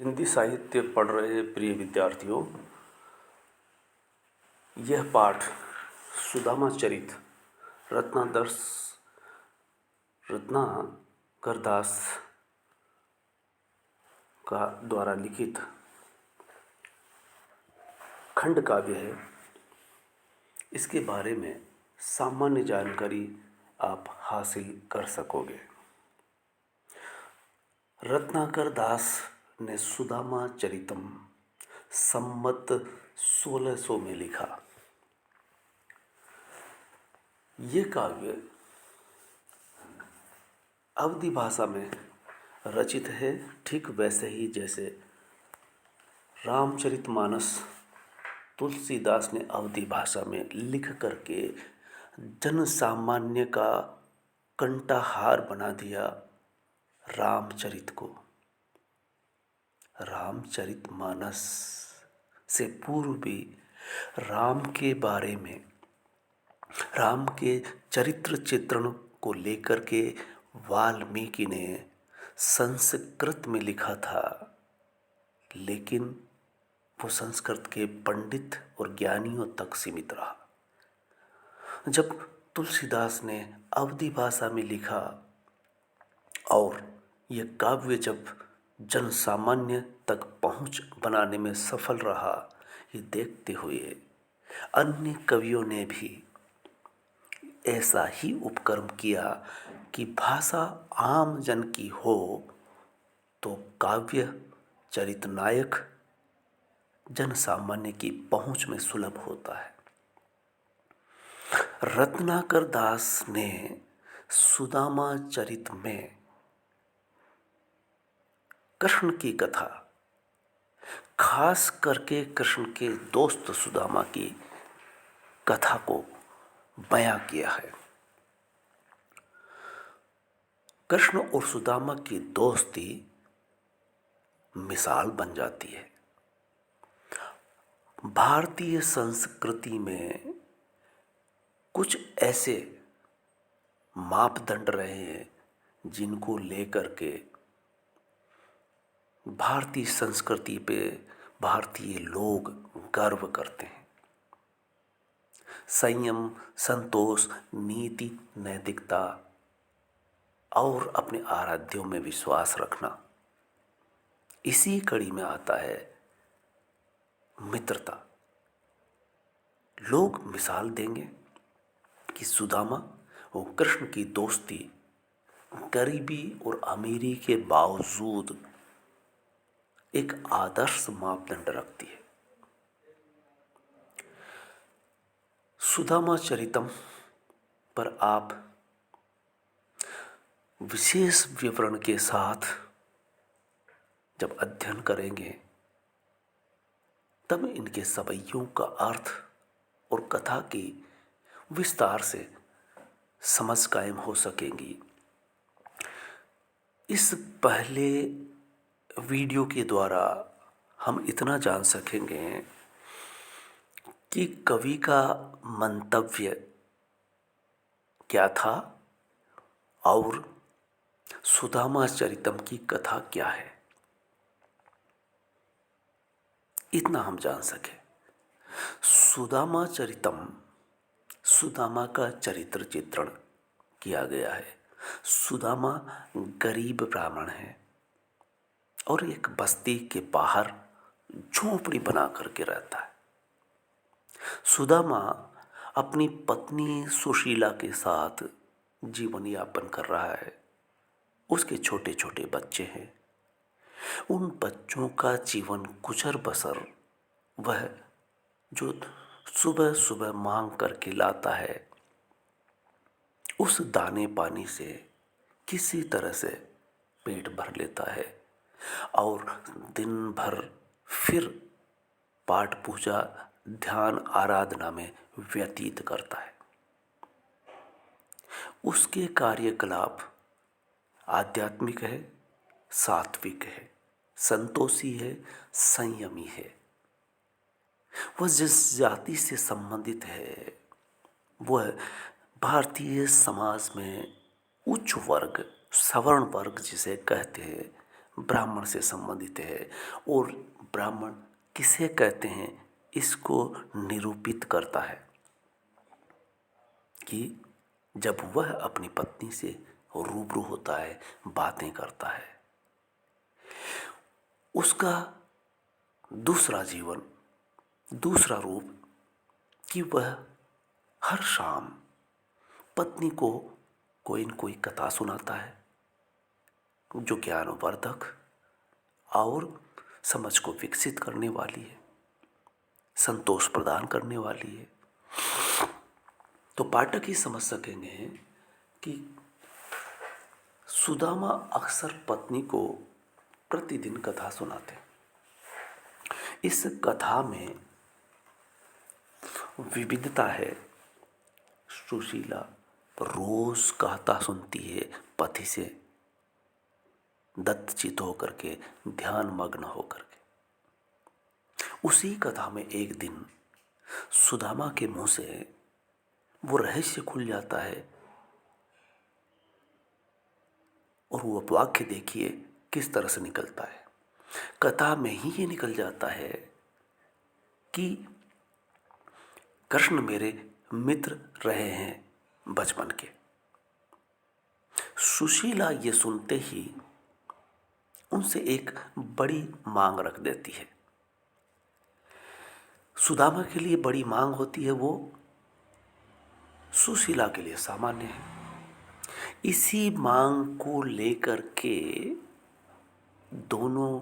हिंदी साहित्य पढ़ रहे प्रिय विद्यार्थियों, यह पाठ सुदामा चरित रत्नाकर दास का द्वारा लिखित खंड काव्य है। इसके बारे में सामान्य जानकारी आप हासिल कर सकोगे। रत्नाकर दास ने सुदामा चरितम संमत 1600 में लिखा। ये काव्य अवधी भाषा में रचित है, ठीक वैसे ही जैसे रामचरितमानस तुलसीदास ने अवधी भाषा में लिख करके जन सामान्य का कंठाहार बना दिया रामचरित को। रामचरितमानस से पूर्व भी राम के बारे में, राम के चरित्र चित्रण को लेकर के वाल्मीकि ने संस्कृत में लिखा था, लेकिन वो संस्कृत के पंडित और ज्ञानियों तक सीमित रहा। जब तुलसीदास ने अवधी भाषा में लिखा और यह काव्य जब जन सामान्य तक पहुंच बनाने में सफल रहा, ये देखते हुए अन्य कवियों ने भी ऐसा ही उपक्रम किया कि भाषा आम जन की हो तो काव्य चरित नायक जन सामान्य की पहुंच में सुलभ होता है। रत्नाकर दास ने सुदामा चरित में कृष्ण की कथा, खास करके कृष्ण के दोस्त सुदामा की कथा को बयां किया है। कृष्ण और सुदामा की दोस्ती मिसाल बन जाती है। भारतीय संस्कृति में कुछ ऐसे मापदंड रहे हैं जिनको लेकर के भारतीय संस्कृति पे भारतीय लोग गर्व करते हैं। संयम, संतोष, नीति, नैतिकता और अपने आराध्यों में विश्वास रखना। इसी कड़ी में आता है मित्रता। लोग मिसाल देंगे कि सुदामा और कृष्ण की दोस्ती गरीबी और अमीरी के बावजूद एक आदर्श मापदंड रखती है। सुदामा चरितम पर आप विशेष विवरण के साथ जब अध्ययन करेंगे तब इनके सवैयों का अर्थ और कथा की विस्तार से समझ कायम हो सकेंगी। इस पहले वीडियो के द्वारा हम इतना जान सकेंगे कि कवि का मंतव्य क्या था और सुदामा चरितम की कथा क्या है, इतना हम जान सके। सुदामा चरितम, सुदामा का चरित्र चित्रण किया गया है। सुदामा गरीब ब्राह्मण है और एक बस्ती के बाहर झोंपड़ी बना करके रहता है। सुदामा अपनी पत्नी सुशीला के साथ जीवन यापन कर रहा है। उसके छोटे छोटे बच्चे हैं। उन बच्चों का जीवन गुजर बसर वह जो सुबह सुबह मांग करके लाता है, उस दाने पानी से किसी तरह से पेट भर लेता है और दिन भर फिर पाठ पूजा, ध्यान, आराधना में व्यतीत करता है। उसके कार्यकलाप आध्यात्मिक है, सात्विक है, संतोषी है, संयमी है। वह जिस जाति से संबंधित है वह भारतीय समाज में उच्च वर्ग, सवर्ण वर्ग जिसे कहते हैं, ब्राह्मण से संबंधित है और ब्राह्मण किसे कहते हैं इसको निरूपित करता है कि जब वह अपनी पत्नी से रूबरू होता है, बातें करता है, उसका दूसरा जीवन, दूसरा रूप कि वह हर शाम पत्नी को कोई न कोई कथा सुनाता है जो ज्ञानवर्धक और समझ को विकसित करने वाली है, संतोष प्रदान करने वाली है। तो पाठक ये समझ सकेंगे कि सुदामा अक्सर पत्नी को प्रतिदिन कथा सुनाते। इस कथा में विविधता है। सुशीला रोज कथा सुनती है पति से, दत्तचित होकर के, ध्यान मग्न होकर के। उसी कथा में एक दिन सुदामा के मुंह से वो रहस्य खुल जाता है और वो वाक्य देखिए किस तरह से निकलता है। कथा में ही ये निकल जाता है कि कृष्ण मेरे मित्र रहे हैं बचपन के। सुशीला ये सुनते ही उनसे एक बड़ी मांग रख देती है। सुदामा के लिए बड़ी मांग होती है, वो सुशीला के लिए सामान्य है। इसी मांग को लेकर के दोनों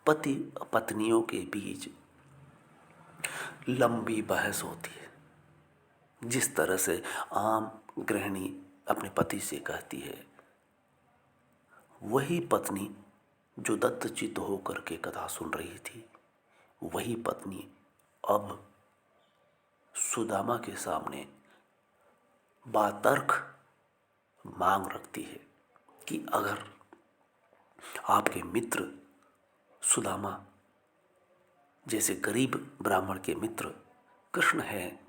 पति पत्नियों के बीच लंबी बहस होती है। जिस तरह से आम गृहिणी अपने पति से कहती है, वही पत्नी जो दत्तचित होकर के कथा सुन रही थी, वही पत्नी अब सुदामा के सामने बातर्क मांग रखती है कि अगर आपके मित्र सुदामा जैसे गरीब ब्राह्मण के मित्र कृष्ण हैं,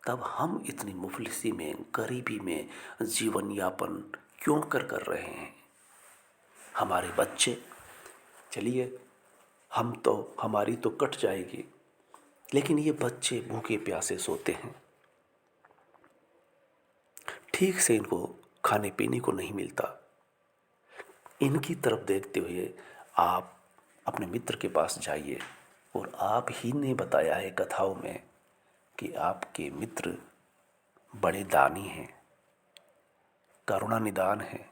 तब हम इतनी मुफलिसी में, गरीबी में जीवन यापन क्यों कर रहे हैं। हमारे बच्चे, चलिए हमारी तो कट जाएगी, लेकिन ये बच्चे भूखे प्यासे सोते हैं, ठीक से इनको खाने पीने को नहीं मिलता। इनकी तरफ देखते हुए आप अपने मित्र के पास जाइए, और आप ही ने बताया है कथाओं में कि आपके मित्र बड़े दानी हैं, करुणा निदान हैं,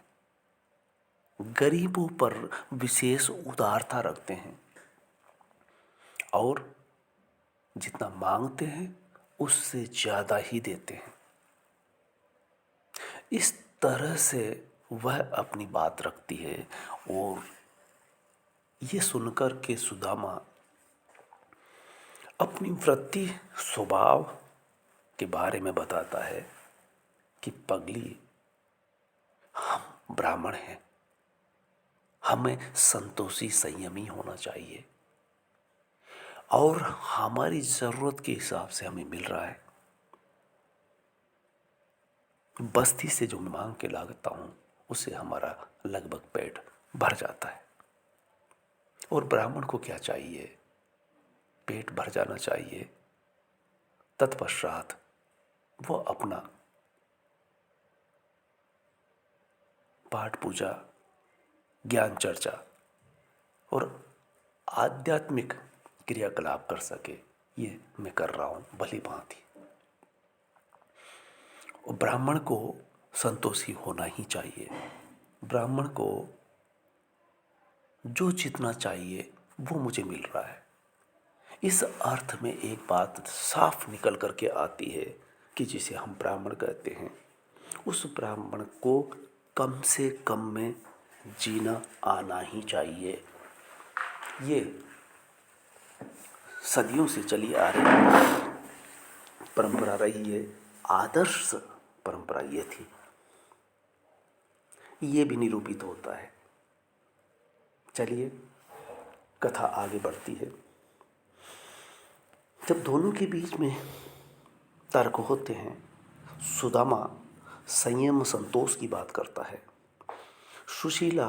गरीबों पर विशेष उदारता रखते हैं और जितना मांगते हैं उससे ज़्यादा ही देते हैं। इस तरह से वह अपनी बात रखती है और ये सुनकर के सुदामा अपनी वृत्ति स्वभाव के बारे में बताता है कि पगली, हम ब्राह्मण हैं, हमें संतोषी संयमी होना चाहिए और हमारी ज़रूरत के हिसाब से हमें मिल रहा है। बस्ती से जो मैं मांग के लाता हूँ उससे हमारा लगभग पेट भर जाता है। और ब्राह्मण को क्या चाहिए? पेट भर जाना चाहिए। तत्पश्चात वो अपना पाठ पूजा, ज्ञान चर्चा और आध्यात्मिक क्रियाकलाप कर सके। ये मैं कर रहा हूँ भली भांति। और ब्राह्मण को संतोषी होना ही चाहिए। ब्राह्मण को जो जितना चाहिए वो मुझे मिल रहा है। इस अर्थ में एक बात साफ निकल करके आती है कि जिसे हम ब्राह्मण कहते हैं, उस ब्राह्मण को कम से कम में जीना आना ही चाहिए। ये सदियों से चली आ रही परंपरा रही है, आदर्श परंपरा ये थी। ये भी निरूपित होता है। चलिए कथा आगे बढ़ती है। जब दोनों के बीच में तर्क होते हैं, सुदामा संयम संतोष की बात करता है। सुशीला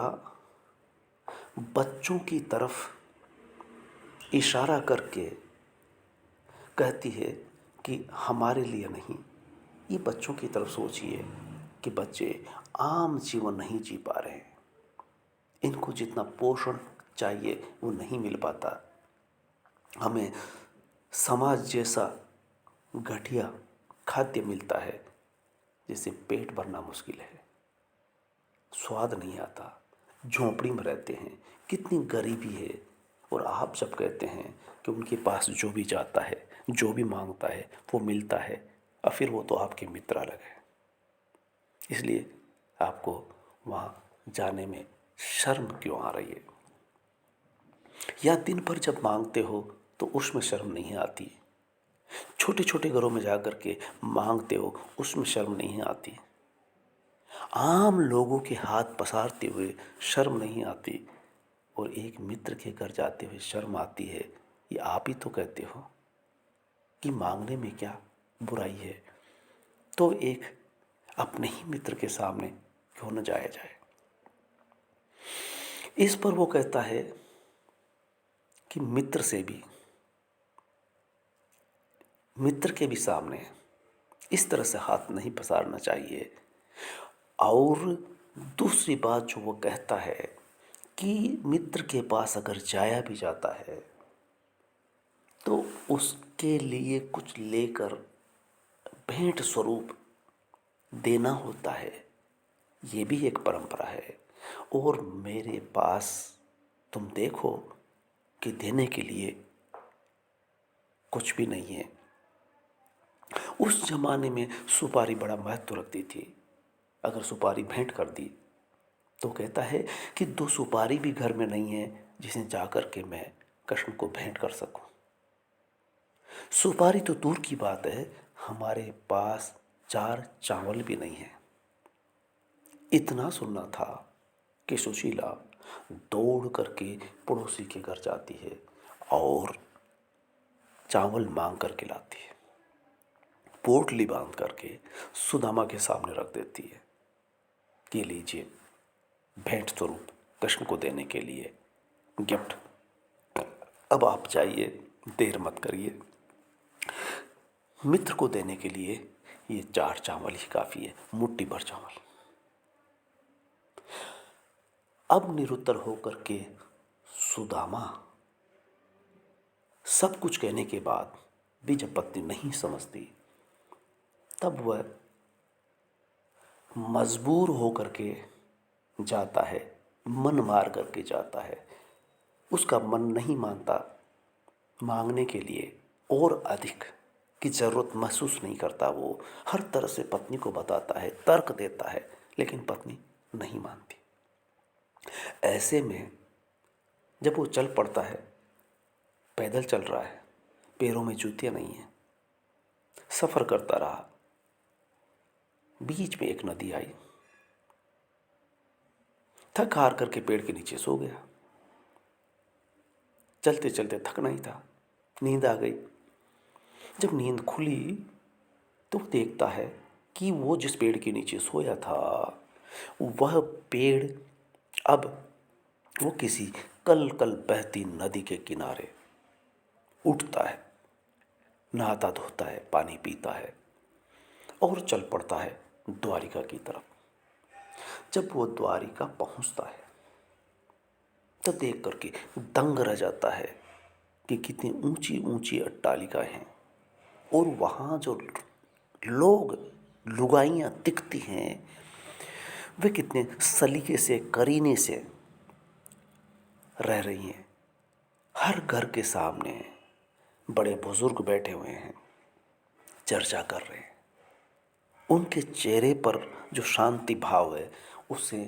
बच्चों की तरफ इशारा करके कहती है कि हमारे लिए नहीं। ये बच्चों की तरफ सोचिए कि बच्चे आम जीवन नहीं जी पा रहे हैं, इनको जितना पोषण चाहिए वो नहीं मिल पाता। हमें समाज जैसा घटिया खाद्य मिलता है जिससे पेट भरना मुश्किल है, स्वाद नहीं आता, झोंपड़ी में रहते हैं, कितनी गरीबी है। और आप जब कहते हैं कि उनके पास जो भी जाता है, जो भी मांगता है वो मिलता है, और फिर वो तो आपके मित्र अलग है, इसलिए आपको वहाँ जाने में शर्म क्यों आ रही है? या दिन भर जब मांगते हो तो उसमें शर्म नहीं आती? छोटे छोटे घरों में जाकर के मांगते हो, उसमें शर्म नहीं आती? आम लोगों के हाथ पसारते हुए शर्म नहीं आती? और एक मित्र के घर जाते हुए शर्म आती है? ये आप ही तो कहते हो कि मांगने में क्या बुराई है, तो एक अपने ही मित्र के सामने क्यों न जाया जाए? इस पर वो कहता है कि मित्र के भी सामने इस तरह से हाथ नहीं पसारना चाहिए। और दूसरी बात जो वो कहता है कि मित्र के पास अगर जाया भी जाता है तो उसके लिए कुछ लेकर भेंट स्वरूप देना होता है, ये भी एक परंपरा है। और मेरे पास तुम देखो कि देने के लिए कुछ भी नहीं है। उस जमाने में सुपारी बड़ा महत्व रखती थी। अगर सुपारी भेंट कर दी तो कहता है कि 2 सुपारी भी घर में नहीं है जिसे जाकर के मैं कृष्ण को भेंट कर सकूं। सुपारी तो दूर की बात है, हमारे पास 4 चावल भी नहीं है। इतना सुनना था कि सुशीला दौड़ करके पड़ोसी के घर जाती है और चावल मांग करके लाती है, पोटली बांध करके सुदामा के सामने रख देती है कि लीजिए भेंट स्वरूप कृष्ण को देने के लिए गिफ्ट। अब आप जाइए, देर मत करिए, मित्र को देने के लिए ये 4 चावल ही काफ़ी है, मुट्ठी भर चावल। अब निरुत्तर होकर के सुदामा सब कुछ कहने के बाद भी जब पत्नी नहीं समझती, तब वह मजबूर होकर के जाता है, मन मार करके जाता है। उसका मन नहीं मानता मांगने के लिए, और अधिक की ज़रूरत महसूस नहीं करता। वो हर तरह से पत्नी को बताता है, तर्क देता है, लेकिन पत्नी नहीं मानती। ऐसे में जब वो चल पड़ता है, पैदल चल रहा है, पैरों में जूतियाँ नहीं हैं, सफ़र करता रहा, बीच में एक नदी आई, थक हार करके पेड़ के नीचे सो गया। चलते चलते थकना ही था, नींद आ गई। जब नींद खुली तो देखता है कि वो जिस पेड़ के नीचे सोया था वह पेड़ अब वो किसी कल कल बहती नदी के किनारे उठता है, नहाता धोता है, पानी पीता है और चल पड़ता है द्वारिका की तरफ। जब वो द्वारिका पहुंचता है तो देख करके दंग रह जाता है कि कितनी ऊंची ऊंची अट्टालिकाएं हैं, और वहाँ जो लोग लुगाइयाँ दिखती हैं वे कितने सलीके से, करीने से रह रही हैं। हर घर के सामने बड़े बुजुर्ग बैठे हुए हैं, चर्चा कर रहे हैं। उनके चेहरे पर जो शांति भाव है उससे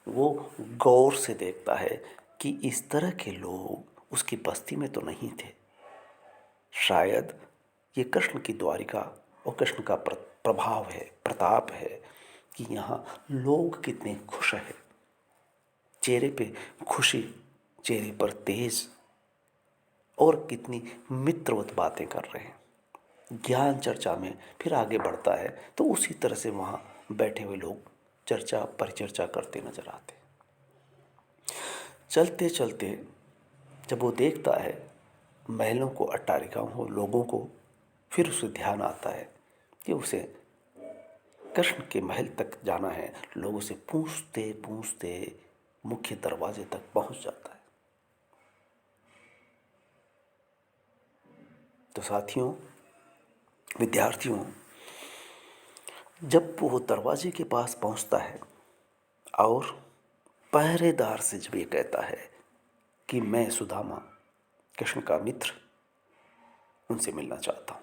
वो गौर से देखता है कि इस तरह के लोग उसकी बस्ती में तो नहीं थे। शायद ये कृष्ण की द्वारिका और कृष्ण का प्रभाव है, प्रताप है कि यहाँ लोग कितने खुश हैं। चेहरे पे खुशी, चेहरे पर तेज, और कितनी मित्रवत बातें कर रहे हैं। ज्ञान चर्चा में फिर आगे बढ़ता है तो उसी तरह से वहाँ बैठे हुए लोग चर्चा परिचर्चा करते नजर आते। चलते चलते जब वो देखता है महलों को, अट्टारिकाओं को, लोगों को, फिर उसे ध्यान आता है कि उसे कृष्ण के महल तक जाना है। लोगों से पूछते पूछते मुख्य दरवाजे तक पहुंच जाता है। तो साथियों, विद्यार्थियों, जब वो दरवाजे के पास पहुंचता है और पहरेदार से जब ये कहता है कि मैं सुदामा, कृष्ण का मित्र, उनसे मिलना चाहता हूं,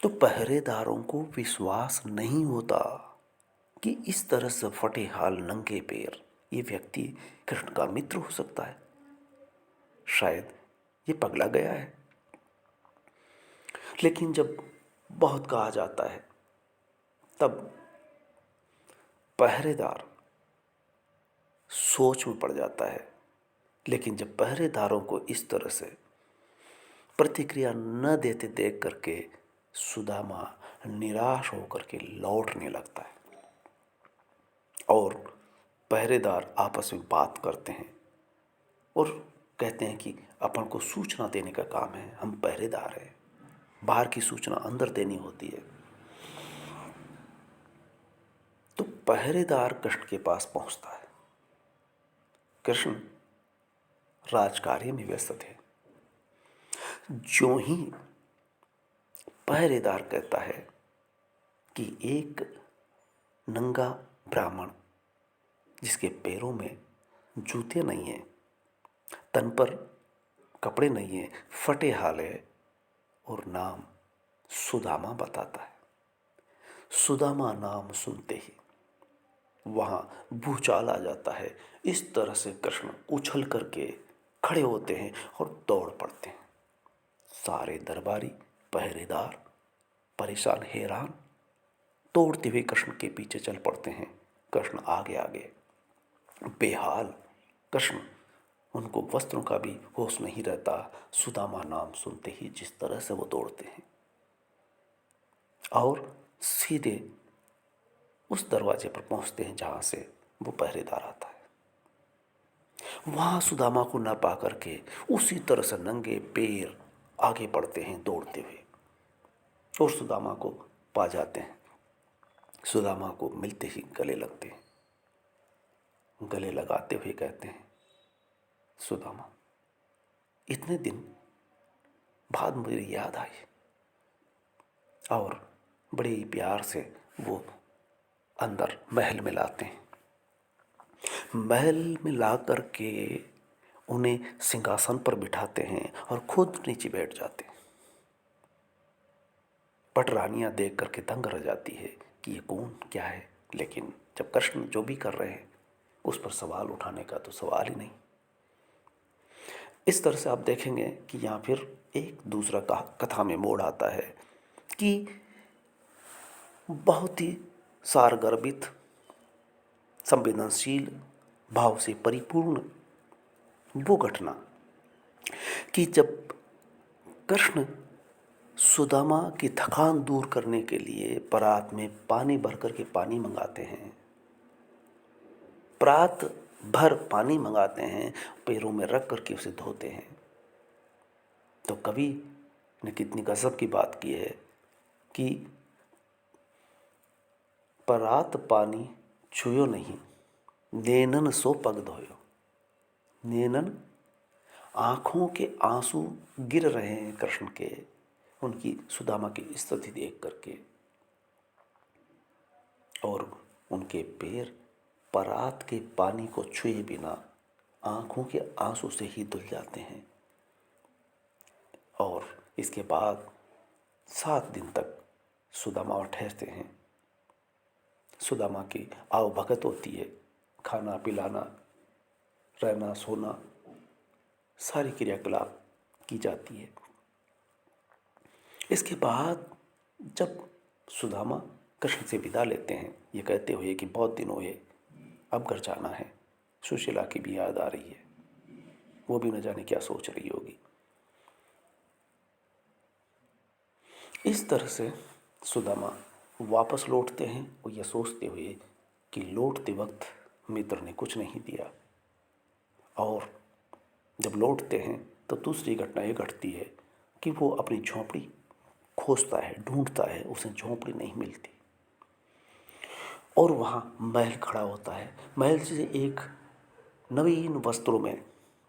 तो पहरेदारों को विश्वास नहीं होता कि इस तरह से फटे हाल, नंगे पैर ये व्यक्ति कृष्ण का मित्र हो सकता है। शायद ये पगला गया है। लेकिन जब बहुत कहा जाता है तब पहरेदार सोच में पड़ जाता है। लेकिन जब पहरेदारों को इस तरह से प्रतिक्रिया न देते देख करके सुदामा निराश होकर के लौटने लगता है। और पहरेदार आपस में बात करते हैं और कहते हैं कि अपन को सूचना देने का काम है, हम पहरेदार हैं, बाहर की सूचना अंदर देनी होती है। तो पहरेदार कृष्ण के पास पहुंचता है। कृष्ण राजकार्य में व्यस्त थे। जो ही पहरेदार कहता है कि एक नंगा ब्राह्मण जिसके पैरों में जूते नहीं हैं, तन पर कपड़े नहीं हैं, फटे हाल है और नाम सुदामा बताता है। सुदामा नाम सुनते ही वहाँ भूचाल आ जाता है। इस तरह से कृष्ण उछल करके खड़े होते हैं और दौड़ पड़ते हैं। सारे दरबारी, पहरेदार परेशान, हैरान, दौड़ते हुए कृष्ण के पीछे चल पड़ते हैं। कृष्ण आगे आगे बेहाल। कृष्ण, उनको वस्त्रों का भी होश नहीं रहता। सुदामा नाम सुनते ही जिस तरह से वो दौड़ते हैं और सीधे उस दरवाजे पर पहुंचते हैं जहां से वो पहरेदार आता है। वहां सुदामा को न पा करके उसी तरह से नंगे पैर आगे बढ़ते हैं दौड़ते हुए और सुदामा को पा जाते हैं। सुदामा को मिलते ही गले लगते हैं। गले लगाते हुए कहते हैं, सुदामा, इतने दिन बाद मुझे याद आई। और बड़े ही प्यार से वो अंदर महल में लाते हैं। महल में ला करके उन्हें सिंहासन पर बिठाते हैं और खुद नीचे बैठ जाते हैं। पटरानियां देख करके दंग रह जाती है कि ये कौन, क्या है। लेकिन जब कृष्ण जो भी कर रहे हैं उस पर सवाल उठाने का तो सवाल ही नहीं। इस तरह से आप देखेंगे कि यहाँ फिर एक दूसरा कथा में मोड़ आता है कि बहुत ही सारगर्भित, संवेदनशील, भाव से परिपूर्ण वो घटना कि जब कृष्ण सुदामा की थकान दूर करने के लिए परात में पानी भर करके पानी मंगाते हैं, परात भर पानी मंगाते हैं, पैरों में रख करके उसे धोते हैं, तो कवि ने कितनी गजब की बात की है कि परात पानी छुयो नहीं, नेनन सो पग धोयो। नेनन, आंखों के आंसू गिर रहे हैं कृष्ण के, उनकी सुदामा की स्थिति देख करके, और उनके पैर परात के पानी को छुए बिना आंखों के आंसू से ही धुल जाते हैं। और इसके बाद 7 दिन तक सुदामा ठहरते हैं। सुदामा की आवभगत होती है, खाना पिलाना, रहना सोना, सारी क्रियाकलाप की जाती है। इसके बाद जब सुदामा कृष्ण से विदा लेते हैं, ये कहते हुए कि बहुत दिन हुए, अब घर जाना है, सुशीला की भी याद आ रही है, वो भी न जाने क्या सोच रही होगी। इस तरह से सुदामा वापस लौटते हैं और यह सोचते हुए कि लौटते वक्त मित्र ने कुछ नहीं दिया, और जब लौटते हैं तो दूसरी घटना ये घटती है कि वो अपनी झोंपड़ी खोजता है, ढूंढता है, उसे झोंपड़ी नहीं मिलती और वहाँ महल खड़ा होता है। महल से एक नवीन वस्त्रों में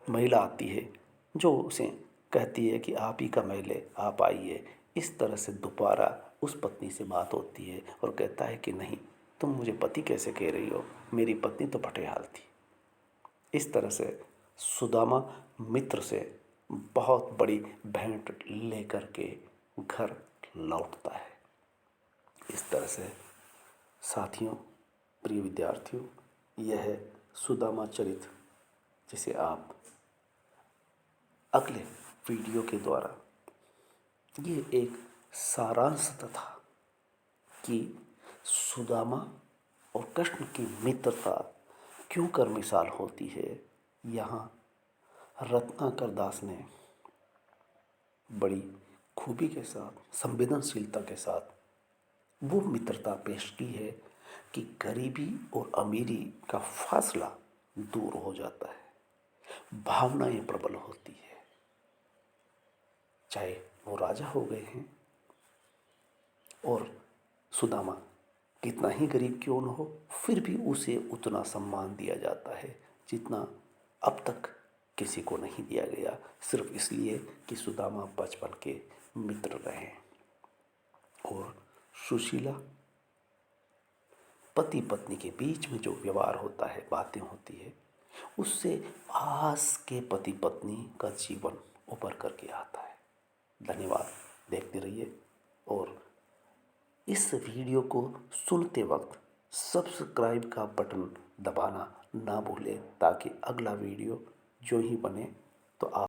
महिला आती है जो उसे कहती है कि आप ही का महल है, आप आइए। इस तरह से दोबारा उस पत्नी से बात होती है और कहता है कि नहीं, तुम मुझे पति कैसे कह रही हो, मेरी पत्नी तो भटेहाल थी। इस तरह से सुदामा मित्र से बहुत बड़ी भेंट लेकर के घर लौटता है। इस तरह से साथियों, प्रिय विद्यार्थियों, यह है सुदामा चरित्र, जिसे आप अगले वीडियो के द्वारा ये एक सारांश था कि सुदामा और कृष्ण की मित्रता क्यों कर मिसाल होती है। यहाँ रत्नाकर दास ने बड़ी खूबी के साथ, संवेदनशीलता के साथ वो मित्रता पेश की है कि गरीबी और अमीरी का फासला दूर हो जाता है, भावनाएं प्रबल होती है। चाहे वो राजा हो गए हैं और सुदामा कितना ही गरीब क्यों न हो, फिर भी उसे उतना सम्मान दिया जाता है जितना अब तक किसी को नहीं दिया गया, सिर्फ इसलिए कि सुदामा बचपन के मित्र रहे। और सुशीला पति पत्नी के बीच में जो व्यवहार होता है, बातें होती है, उससे आज के पति पत्नी का जीवन उभर करके आता है। धन्यवाद, देखते रहिए और इस वीडियो को सुनते वक्त सब्सक्राइब का बटन दबाना ना भूलें, ताकि अगला वीडियो जो ही बने तो आप